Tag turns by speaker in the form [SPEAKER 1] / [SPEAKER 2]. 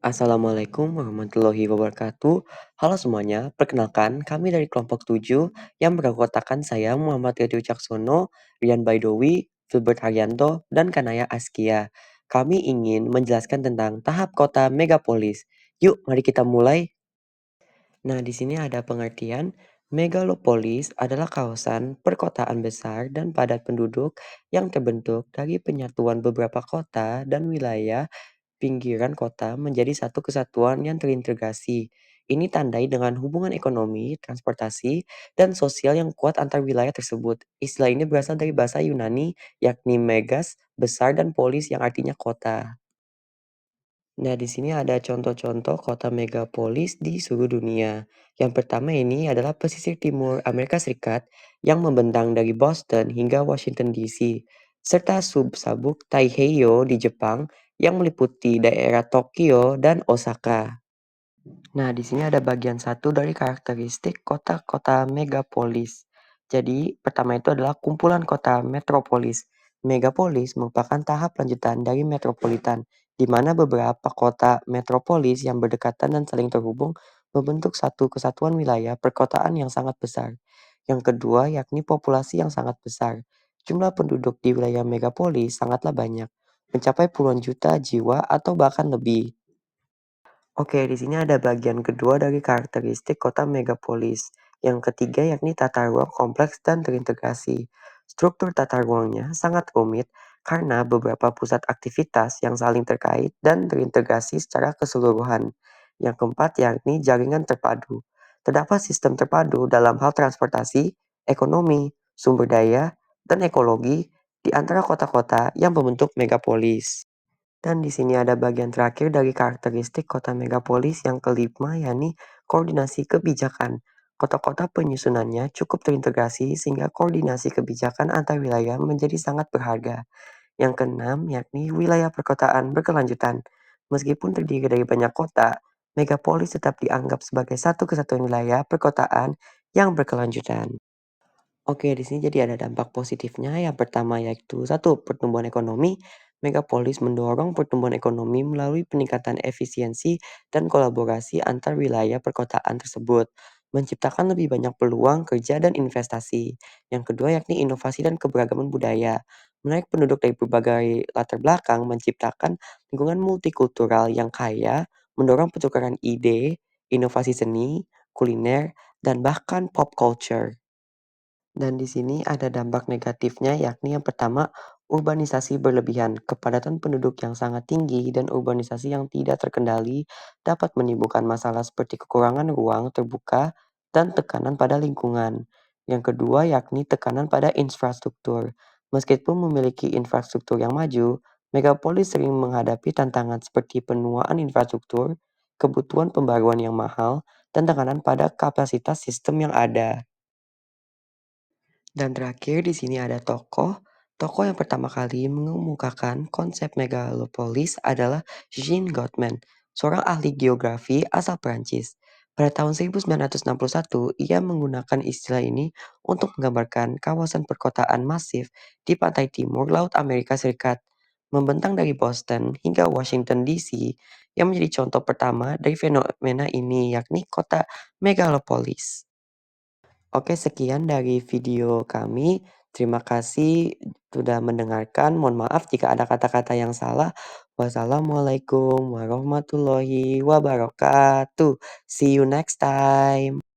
[SPEAKER 1] Assalamualaikum warahmatullahi wabarakatuh. Halo semuanya, perkenalkan kami dari kelompok 7 yang beranggotakan saya Muhammad Riyadi Wicaksono, Rian Baidowi, Filbert Haryanto, dan Kanaya Askia. Kami ingin menjelaskan tentang tahap kota megapolis. Yuk, mari kita mulai. Nah, di sini ada pengertian. Megalopolis adalah kawasan perkotaan besar dan padat penduduk yang terbentuk dari penyatuan beberapa kota dan wilayah pinggiran kota menjadi satu kesatuan yang terintegrasi. Ini tandai dengan hubungan ekonomi, transportasi, dan sosial yang kuat antar wilayah tersebut. Istilah ini berasal dari bahasa Yunani, yakni megas, besar, dan polis yang artinya kota. Nah, di sini ada contoh-contoh kota megapolis di seluruh dunia. Yang pertama ini adalah pesisir timur Amerika Serikat yang membentang dari Boston hingga Washington DC, serta sub-sabuk Taiheiyo di Jepang yang meliputi daerah Tokyo dan Osaka. Nah, di sini ada bagian satu dari karakteristik kota-kota megapolis. Jadi, pertama itu adalah kumpulan kota metropolis. Megapolis merupakan tahap lanjutan dari metropolitan, di mana beberapa kota metropolis yang berdekatan dan saling terhubung membentuk satu kesatuan wilayah perkotaan yang sangat besar. Yang kedua, yakni populasi yang sangat besar. Jumlah penduduk di wilayah megapolis sangatlah banyak, mencapai puluhan juta jiwa atau bahkan lebih. Oke, di sini ada bagian kedua dari karakteristik kota megapolis. Yang ketiga yakni tata ruang kompleks dan terintegrasi. Struktur tata ruangnya sangat rumit karena beberapa pusat aktivitas yang saling terkait dan terintegrasi secara keseluruhan. Yang keempat yakni jaringan terpadu. Terdapat sistem terpadu dalam hal transportasi, ekonomi, sumber daya, dan ekologi di antara kota-kota yang membentuk megapolis. Dan di sini ada bagian terakhir dari karakteristik kota megapolis yang kelima, yakni koordinasi kebijakan. Kota-kota penyusunannya cukup terintegrasi sehingga koordinasi kebijakan antar wilayah menjadi sangat berharga. Yang keenam, yakni wilayah perkotaan berkelanjutan. Meskipun terdiri dari banyak kota, megapolis tetap dianggap sebagai satu kesatuan wilayah perkotaan yang berkelanjutan. Oke, di sini jadi ada dampak positifnya. Yang pertama yaitu satu, pertumbuhan ekonomi. Megapolis mendorong pertumbuhan ekonomi melalui peningkatan efisiensi dan kolaborasi antar wilayah perkotaan tersebut, menciptakan lebih banyak peluang kerja dan investasi. Yang kedua yakni inovasi dan keberagaman budaya. Menarik penduduk dari berbagai latar belakang, menciptakan lingkungan multikultural yang kaya, mendorong pertukaran ide, inovasi seni, kuliner, dan bahkan pop culture. Dan di sini ada dampak negatifnya, yakni yang pertama, urbanisasi berlebihan. Kepadatan penduduk yang sangat tinggi dan urbanisasi yang tidak terkendali dapat menimbulkan masalah seperti kekurangan ruang terbuka dan tekanan pada lingkungan. Yang kedua, yakni tekanan pada infrastruktur. Meskipun memiliki infrastruktur yang maju, megapolis sering menghadapi tantangan seperti penuaan infrastruktur, kebutuhan pembaruan yang mahal, dan tekanan pada kapasitas sistem yang ada. Dan terakhir di sini ada tokoh. Tokoh yang pertama kali mengemukakan konsep megalopolis adalah Jean Gottman, seorang ahli geografi asal Prancis. Pada tahun 1961, ia menggunakan istilah ini untuk menggambarkan kawasan perkotaan masif di pantai timur Laut Amerika Serikat, membentang dari Boston hingga Washington DC, yang menjadi contoh pertama dari fenomena ini, yakni kota megalopolis. Oke, sekian dari video kami. Terima kasih sudah mendengarkan. Mohon maaf jika ada kata-kata yang salah. Wassalamualaikum warahmatullahi wabarakatuh. See you next time.